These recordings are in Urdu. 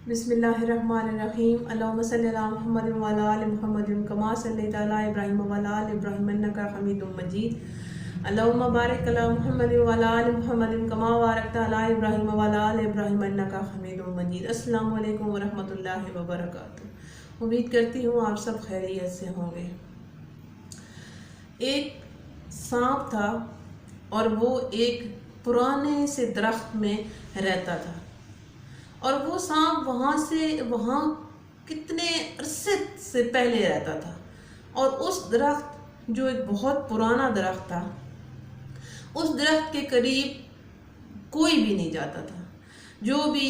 بسم اللہ الرحمن الرحیم اللہم صلی علی محمد وعلی آل محمد کما صلیت علی ابراہیم وعلی آل ابراہیم انک حمید مجید اللہم بارک علی محمد وعلی آل محمد کما بارکت علی ابراہیم وعلی آل ابراہیم انک حمید مجید۔ السلام علیکم ورحمۃ اللہ وبرکاتہ۔ امید کرتی ہوں آپ سب خیریت سے ہوں گے۔ ایک سانپ تھا اور وہ ایک پرانے سے درخت میں رہتا تھا، اور وہ سانپ وہاں کتنے عرصے سے پہلے رہتا تھا، اور اس درخت جو ایک بہت پرانا درخت تھا، اس درخت کے قریب کوئی بھی نہیں جاتا تھا۔ جو بھی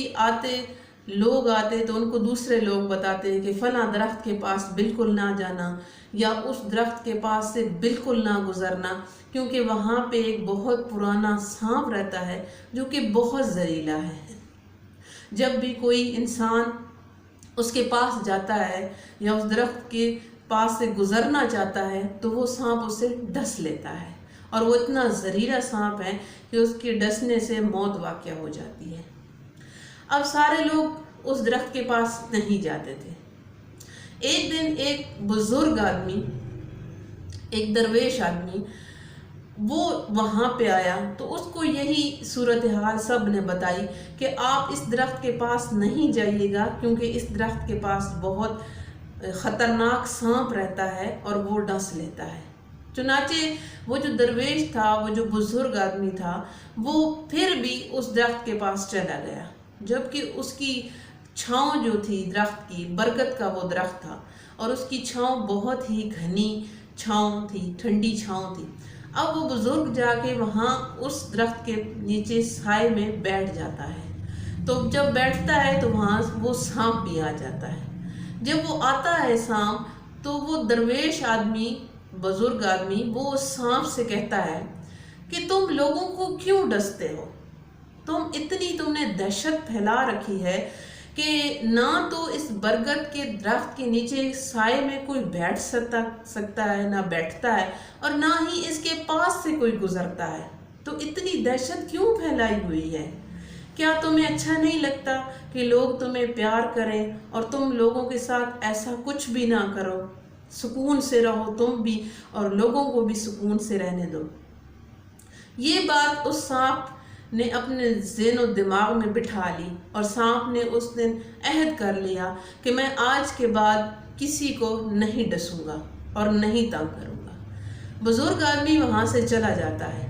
لوگ آتے تو ان کو دوسرے لوگ بتاتے کہ فلاں درخت کے پاس بالکل نہ جانا، یا اس درخت کے پاس سے بالکل نہ گزرنا، کیونکہ وہاں پہ ایک بہت پرانا سانپ رہتا ہے جو کہ بہت زہریلا ہے۔ جب بھی کوئی انسان اس کے پاس جاتا ہے یا اس درخت کے پاس سے گزرنا چاہتا ہے تو وہ سانپ اسے ڈس لیتا ہے، اور وہ اتنا زہریلا سانپ ہے کہ اس کے ڈسنے سے موت واقع ہو جاتی ہے۔ اب سارے لوگ اس درخت کے پاس نہیں جاتے تھے۔ ایک دن ایک بزرگ آدمی، ایک درویش آدمی وہ وہاں پہ آیا، تو اس کو یہی صورتحال سب نے بتائی کہ آپ اس درخت کے پاس نہیں جائیے گا، کیونکہ اس درخت کے پاس بہت خطرناک سانپ رہتا ہے اور وہ ڈس لیتا ہے۔ چنانچہ وہ جو درویش تھا، وہ جو بزرگ آدمی تھا، وہ پھر بھی اس درخت کے پاس چلا گیا، جبکہ اس کی چھاؤں جو تھی درخت کی، برکت کا وہ درخت تھا، اور اس کی چھاؤں بہت ہی گھنی چھاؤں تھی، ٹھنڈی چھاؤں تھی۔ اب وہ بزرگ جا کے وہاں اس درخت کے نیچے سائے میں بیٹھ جاتا ہے، تو جب بیٹھتا ہے تو وہاں وہ سانپ بھی آ جاتا ہے۔ جب وہ آتا ہے سانپ، تو وہ درویش آدمی، بزرگ آدمی، وہ اس سانپ سے کہتا ہے کہ تم لوگوں کو کیوں ڈستے ہو؟ تم نے دہشت پھیلا رکھی ہے کہ نہ تو اس برگد کے درخت کے نیچے سائے میں کوئی بیٹھ سکتا ہے، نہ بیٹھتا ہے، اور نہ ہی اس کے پاس سے کوئی گزرتا ہے۔ تو اتنی دہشت کیوں پھیلائی ہوئی ہے؟ کیا تمہیں اچھا نہیں لگتا کہ لوگ تمہیں پیار کریں اور تم لوگوں کے ساتھ ایسا کچھ بھی نہ کرو؟ سکون سے رہو تم بھی، اور لوگوں کو بھی سکون سے رہنے دو۔ یہ بات اس سانپ نے اپنے ذہن و دماغ میں بٹھا لی، اور سانپ نے اس دن عہد کر لیا کہ میں آج کے بعد کسی کو نہیں ڈسوں گا اور نہیں تنگ کروں گا۔ بزرگ آدمی وہاں سے چلا جاتا ہے۔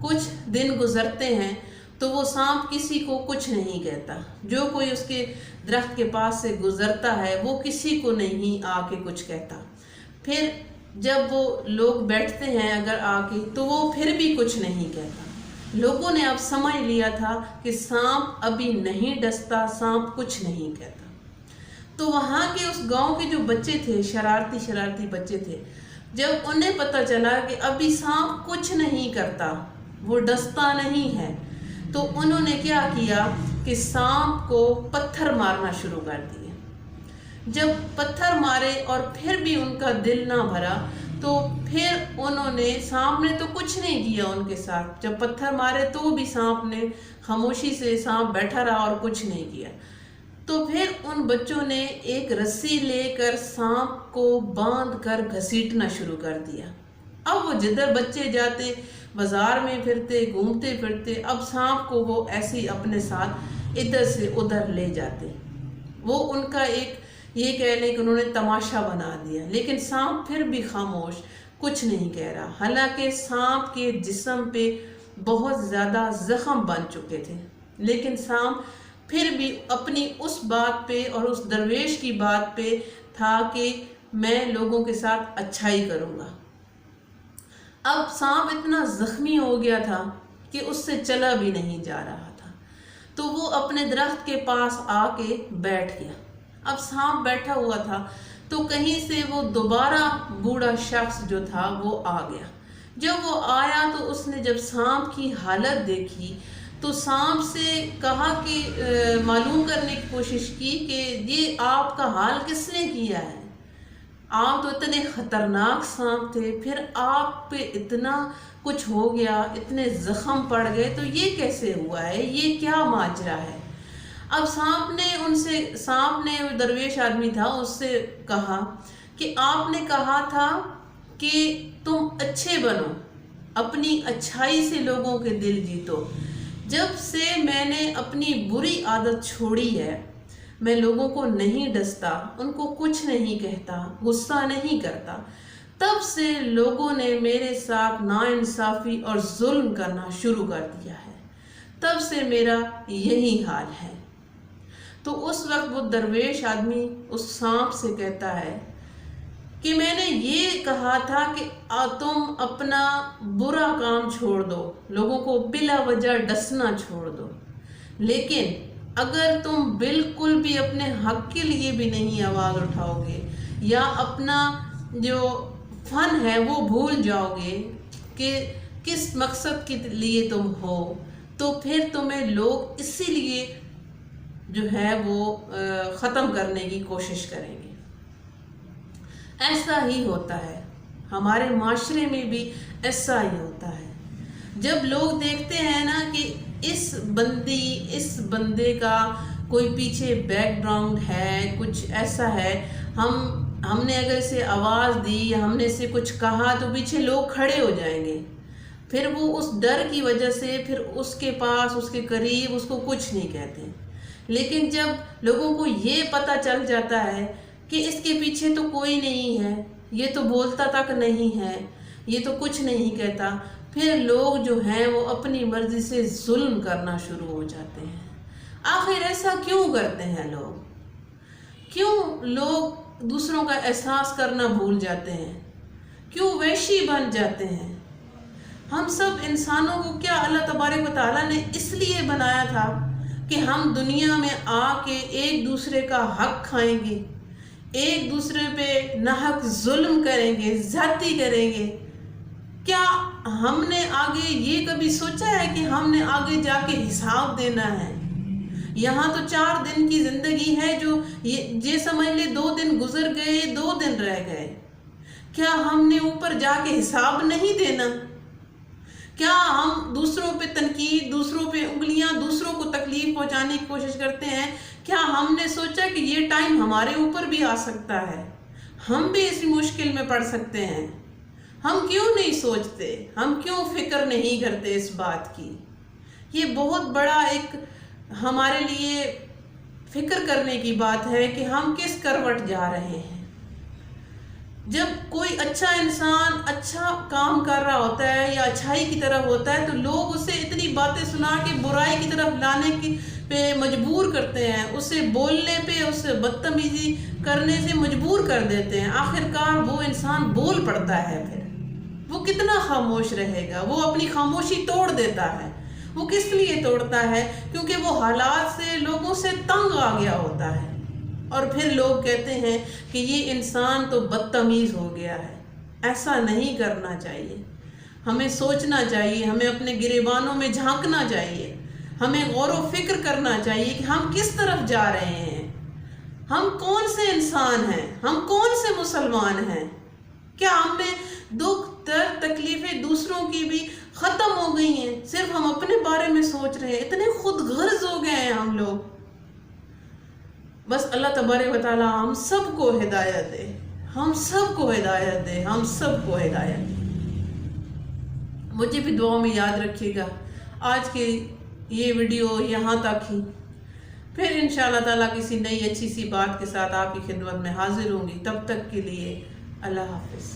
کچھ دن گزرتے ہیں تو وہ سانپ کسی کو کچھ نہیں کہتا۔ جو کوئی اس کے درخت کے پاس سے گزرتا ہے وہ کسی کو نہیں آ کے کچھ کہتا۔ پھر جب وہ لوگ بیٹھتے ہیں اگر آ کے، تو وہ پھر بھی کچھ نہیں کہتا۔ لوگوں نے اب سمجھ لیا تھا کہ سانپ ابھی نہیں ڈستا، سانپ کچھ نہیں کہتا۔ تو وہاں کے اس گاؤں کے جو بچے تھے، شرارتی بچے تھے، جب انہیں پتہ چلا کہ ابھی سانپ کچھ نہیں کرتا، وہ ڈستا نہیں ہے، تو انہوں نے کیا کیا کہ سانپ کو پتھر مارنا شروع کر دیے۔ جب پتھر مارے اور پھر بھی ان کا دل نہ بھرا، تو پھر انہوں نے، سانپ نے تو کچھ نہیں کیا ان کے ساتھ، جب پتھر مارے تو بھی سانپ نے خاموشی سے، سانپ بیٹھا رہا اور کچھ نہیں کیا۔ تو پھر ان بچوں نے ایک رسی لے کر سانپ کو باندھ کر گھسیٹنا شروع کر دیا۔ اب وہ جدھر بچے جاتے، بازار میں پھرتے، گھومتے پھرتے، اب سانپ کو وہ ایسے اپنے ساتھ ادھر سے ادھر لے جاتے۔ وہ ان کا ایک، یہ کہہ لیں کہ انہوں نے تماشا بنا دیا، لیکن سانپ پھر بھی خاموش، کچھ نہیں کہہ رہا، حالانکہ سانپ کے جسم پہ بہت زیادہ زخم بن چکے تھے، لیکن سانپ پھر بھی اپنی اس بات پہ اور اس درویش کی بات پہ تھا کہ میں لوگوں کے ساتھ اچھائی کروں گا۔ اب سانپ اتنا زخمی ہو گیا تھا کہ اس سے چلا بھی نہیں جا رہا تھا، تو وہ اپنے درخت کے پاس آ کے بیٹھ گیا۔ اب سانپ بیٹھا ہوا تھا تو کہیں سے وہ دوبارہ بوڑھا شخص جو تھا وہ آ گیا۔ جب وہ آیا تو اس نے جب سانپ کی حالت دیکھی تو سانپ سے کہا کہ معلوم کرنے کی کوشش کی کہ یہ آپ کا حال کس نے کیا ہے؟ آپ تو اتنے خطرناک سانپ تھے، پھر آپ پہ اتنا کچھ ہو گیا، اتنے زخم پڑ گئے، تو یہ کیسے ہوا ہے؟ یہ کیا ماجرا ہے؟ اب سانپ نے درویش آدمی تھا، اس سے کہا کہ آپ نے کہا تھا کہ تم اچھے بنو، اپنی اچھائی سے لوگوں کے دل جیتو۔ جب سے میں نے اپنی بری عادت چھوڑی ہے، میں لوگوں کو نہیں ڈستا، ان کو کچھ نہیں کہتا، غصہ نہیں کرتا، تب سے لوگوں نے میرے ساتھ ناانصافی اور ظلم کرنا شروع کر دیا ہے، تب سے میرا یہی حال ہے۔ تو اس وقت وہ درویش آدمی اس سانپ سے کہتا ہے کہ میں نے یہ کہا تھا کہ تم اپنا برا کام چھوڑ دو، لوگوں کو بلا وجہ ڈسنا چھوڑ دو، لیکن اگر تم بالکل بھی اپنے حق کے لیے بھی نہیں آواز اٹھاؤ گے یا اپنا جو فن ہے وہ بھول جاؤ گے کہ کس مقصد کے لیے تم ہو، تو پھر تمہیں لوگ اسی لیے جو ہے وہ ختم کرنے کی کوشش کریں گے۔ ایسا ہی ہوتا ہے، ہمارے معاشرے میں بھی ایسا ہی ہوتا ہے۔ جب لوگ دیکھتے ہیں نا کہ اس بندے کا کوئی پیچھے بیک گراؤنڈ ہے، کچھ ایسا ہے، ہم نے اگر اسے آواز دی یا ہم نے اسے کچھ کہا تو پیچھے لوگ کھڑے ہو جائیں گے، پھر وہ اس ڈر کی وجہ سے پھر اس کے پاس، اس کے قریب اس کو کچھ نہیں کہتے۔ لیکن جب لوگوں کو یہ پتہ چل جاتا ہے کہ اس کے پیچھے تو کوئی نہیں ہے، یہ تو بولتا تک نہیں ہے، یہ تو کچھ نہیں کہتا، پھر لوگ جو ہیں وہ اپنی مرضی سے ظلم کرنا شروع ہو جاتے ہیں۔ آخر ایسا کیوں کرتے ہیں لوگ؟ کیوں لوگ دوسروں کا احساس کرنا بھول جاتے ہیں؟ کیوں وحشی بن جاتے ہیں؟ ہم سب انسانوں کو کیا اللہ تبارک و تعالیٰ نے اس لیے بنایا تھا کہ ہم دنیا میں آ کے ایک دوسرے کا حق کھائیں گے، ایک دوسرے پہ ناحق ظلم کریں گے، زیادتی کریں گے؟ کیا ہم نے آگے یہ کبھی سوچا ہے کہ ہم نے آگے جا کے حساب دینا ہے؟ یہاں تو 4 دن کی زندگی ہے، جو یہ سمجھ لے 2 دن گزر گئے، 2 دن رہ گئے۔ کیا ہم نے اوپر جا کے حساب نہیں دینا؟ کیا ہم دوسروں پہ تنقید، دوسروں پہ انگلیاں، دوسروں کو تکلیف پہنچانے کی کوشش کرتے ہیں؟ کیا ہم نے سوچا کہ یہ ٹائم ہمارے اوپر بھی آ سکتا ہے، ہم بھی اسی مشکل میں پڑ سکتے ہیں؟ ہم کیوں نہیں سوچتے؟ ہم کیوں فکر نہیں کرتے اس بات کی؟ یہ بہت بڑا ایک ہمارے لیے فکر کرنے کی بات ہے کہ ہم کس کروٹ جا رہے ہیں۔ جب کوئی اچھا انسان اچھا کام کر رہا ہوتا ہے یا اچھائی کی طرف ہوتا ہے تو لوگ اسے اتنی باتیں سنا کے برائی کی طرف لانے کی پہ مجبور کرتے ہیں، اسے بولنے پہ، اسے بدتمیزی کرنے سے مجبور کر دیتے ہیں۔ آخرکار وہ انسان بول پڑتا ہے، پھر وہ کتنا خاموش رہے گا؟ وہ اپنی خاموشی توڑ دیتا ہے۔ وہ کس لیے توڑتا ہے؟ کیونکہ وہ حالات سے، لوگوں سے تنگ آ گیا ہوتا ہے، اور پھر لوگ کہتے ہیں کہ یہ انسان تو بدتمیز ہو گیا ہے۔ ایسا نہیں کرنا چاہیے، ہمیں سوچنا چاہیے، ہمیں اپنے گریبانوں میں جھانکنا چاہیے، ہمیں غور و فکر کرنا چاہیے کہ ہم کس طرف جا رہے ہیں، ہم کون سے انسان ہیں، ہم کون سے مسلمان ہیں؟ کیا ہم میں دکھ، درد، تکلیفیں دوسروں کی بھی ختم ہو گئی ہیں؟ صرف ہم اپنے بارے میں سوچ رہے ہیں، اتنے خود غرض ہو گئے ہیں ہم لوگ۔ بس اللہ تبارک و تعالیٰ ہم سب کو ہدایت دے، ہم سب کو ہدایت دے، ہم سب کو ہدایت دے۔ مجھے بھی دعا میں یاد رکھیے گا۔ آج کے یہ ویڈیو یہاں تک ہی، پھر انشاءاللہ تعالیٰ کسی نئی اچھی سی بات کے ساتھ آپ کی خدمت میں حاضر ہوں گی۔ تب تک کے لیے اللہ حافظ۔